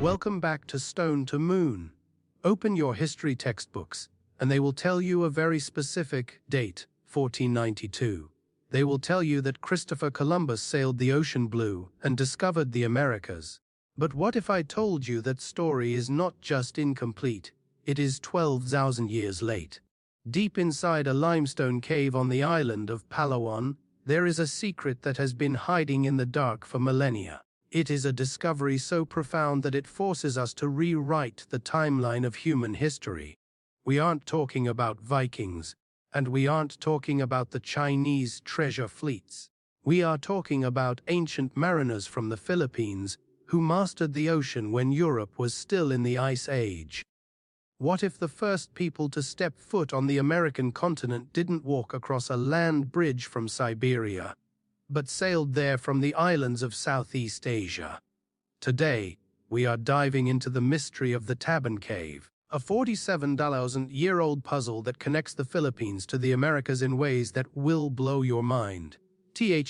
Welcome back to Stone to Moon. Open your history textbooks, and they will tell you a very specific date, 1492. They will tell you that Christopher Columbus sailed the ocean blue and discovered the Americas. But what if I told you that story is not just incomplete, it is 12,000 years late? Deep inside a limestone cave on the island of Palawan, there is a secret that has been hiding in the dark for millennia. It is a discovery so profound that it forces us to rewrite the timeline of human history. We aren't talking about Vikings, and we aren't talking about the Chinese treasure fleets. We are talking about ancient mariners from the Philippines who mastered the ocean when Europe was still in the Ice Age. What if the first people to step foot on the American continent didn't walk across a land bridge from Siberia, but sailed there from the islands of Southeast Asia? Today, we are diving into the mystery of the Tabon Cave, a 47,000-year-old puzzle that connects the Philippines to the Americas in ways that will blow your mind. Our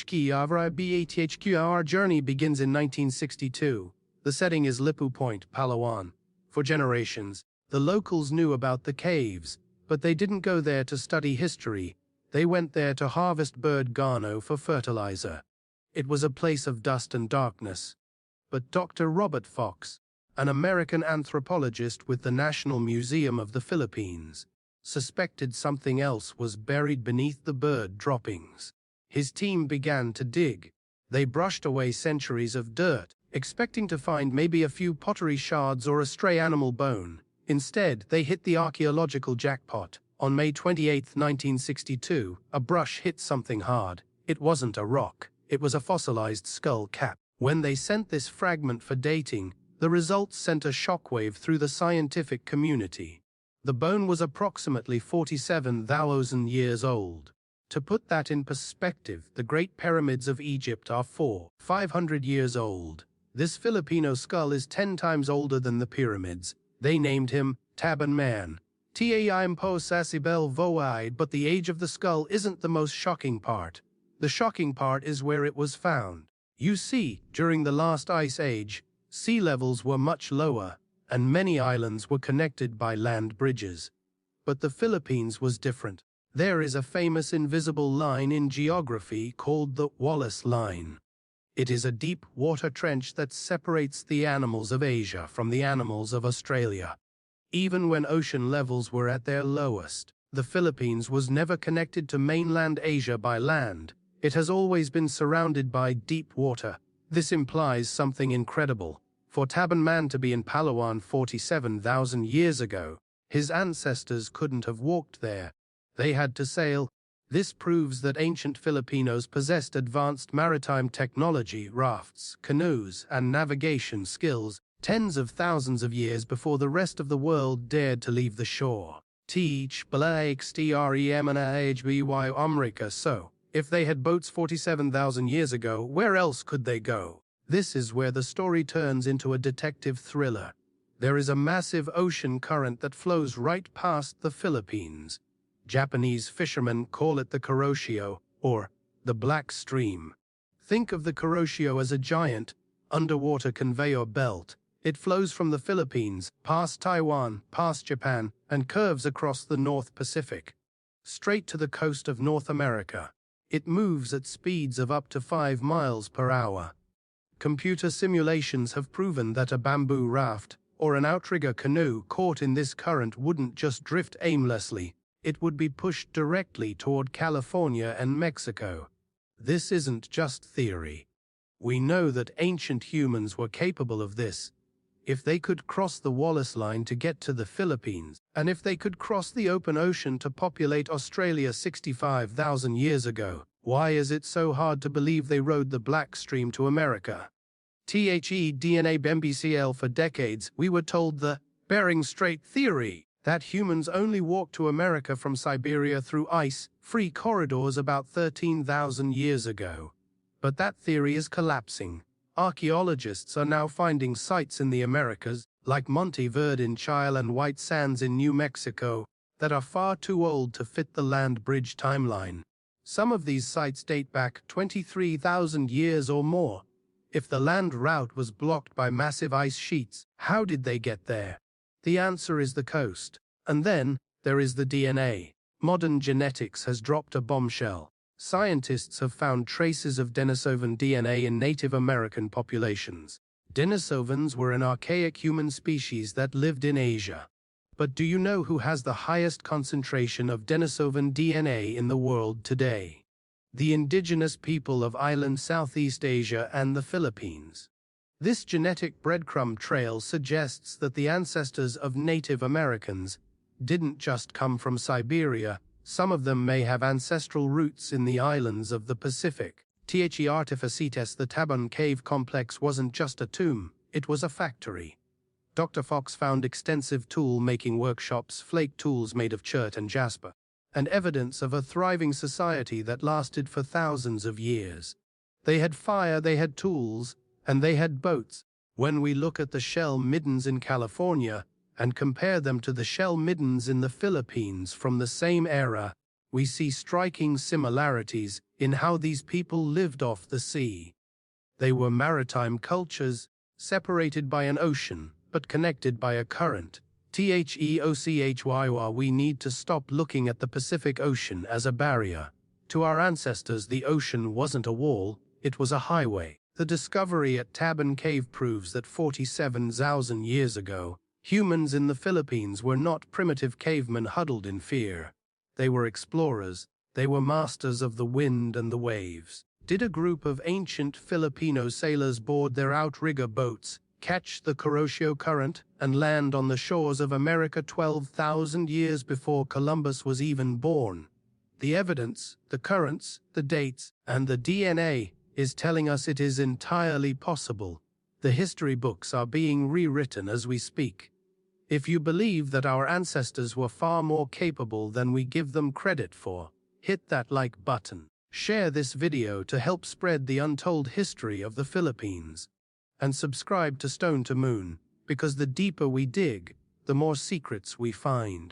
journey begins in 1962. The setting is Lipu Point, Palawan. For generations, the locals knew about the caves, but they didn't go there to study history. They went there to harvest bird guano for fertilizer. It was a place of dust and darkness. But Dr. Robert Fox, an American anthropologist with the National Museum of the Philippines, suspected something else was buried beneath the bird droppings. His team began to dig. They brushed away centuries of dirt, expecting to find maybe a few pottery shards or a stray animal bone. Instead, they hit the archaeological jackpot. On May 28, 1962, a brush hit something hard. It wasn't a rock, it was a fossilized skull cap. When they sent this fragment for dating, the results sent a shockwave through the scientific community. The bone was approximately 47,000 years old. To put that in perspective, the Great Pyramids of Egypt are 500 years old. This Filipino skull is 10 times older than the pyramids. They named him Tabon Man. Taimpo Sasibel Voide, but the age of the skull isn't the most shocking part. The shocking part is where it was found. You see, during the last ice age, sea levels were much lower, and many islands were connected by land bridges. But the Philippines was different. There is a famous invisible line in geography called the Wallace Line. It is a deep water trench that separates the animals of Asia from the animals of Australia. Even when ocean levels were at their lowest, the Philippines was never connected to mainland Asia by land. It has always been surrounded by deep water. This implies something incredible. For Tabon Man to be in Palawan 47,000 years ago, his ancestors couldn't have walked there. They had to sail. This proves that ancient Filipinos possessed advanced maritime technology, rafts, canoes, and navigation skills, tens of thousands of years before the rest of the world dared to leave the shore. So, if they had boats 47,000 years ago, where else could they go? This is where the story turns into a detective thriller. There is a massive ocean current that flows right past the Philippines. Japanese fishermen call it the Kuroshio, or the Black Stream. Think of the Kuroshio as a giant, underwater conveyor belt. It flows from the Philippines, past Taiwan, past Japan, and curves across the North Pacific, straight to the coast of North America. It moves at speeds of up to 5 miles per hour. Computer simulations have proven that a bamboo raft, or an outrigger canoe caught in this current wouldn't just drift aimlessly. It would be pushed directly toward California and Mexico. This isn't just theory. We know that ancient humans were capable of this. If they could cross the Wallace Line to get to the Philippines, and if they could cross the open ocean to populate Australia 65,000 years ago, why is it so hard to believe they rode the Black Stream to America? DNA BMBCL. For decades, we were told the Bering Strait theory, that humans only walked to America from Siberia through ice-free corridors about 13,000 years ago. But that theory is collapsing. Archaeologists are now finding sites in the Americas, like Monte Verde in Chile and White Sands in New Mexico, that are far too old to fit the land bridge timeline. Some of these sites date back 23,000 years or more. If the land route was blocked by massive ice sheets, how did they get there? The answer is the coast. And then, there is the DNA. Modern genetics has dropped a bombshell. Scientists have found traces of Denisovan DNA in Native American populations. Denisovans were an archaic human species that lived in Asia. But do you know who has the highest concentration of Denisovan DNA in the world today? The indigenous people of island Southeast Asia and the Philippines. This genetic breadcrumb trail suggests that the ancestors of Native Americans didn't just come from Siberia. Some of them may have ancestral roots in the islands of the Pacific. The artificites, the Tabon Cave complex wasn't just a tomb, it was a factory. Dr. Fox found extensive tool-making workshops, flake tools made of chert and jasper, and evidence of a thriving society that lasted for thousands of years. They had fire, they had tools, and they had boats. When we look at the shell middens in California and compare them to the shell middens in the Philippines from the same era, we see striking similarities in how these people lived off the sea. They were maritime cultures, separated by an ocean, but connected by a current. We need to stop looking at the Pacific Ocean as a barrier. To our ancestors, the ocean wasn't a wall, it was a highway. The discovery at Tabon Cave proves that 47,000 years ago, humans in the Philippines were not primitive cavemen huddled in fear. They were explorers. They were masters of the wind and the waves. Did a group of ancient Filipino sailors board their outrigger boats, catch the Kuroshio Current, and land on the shores of America 12,000 years before Columbus was even born? The evidence, the currents, the dates, and the DNA is telling us it is entirely possible. The history books are being rewritten as we speak. If you believe that our ancestors were far more capable than we give them credit for, hit that like button. Share this video to help spread the untold history of the Philippines. And subscribe to Stone to Moon, because the deeper we dig, the more secrets we find.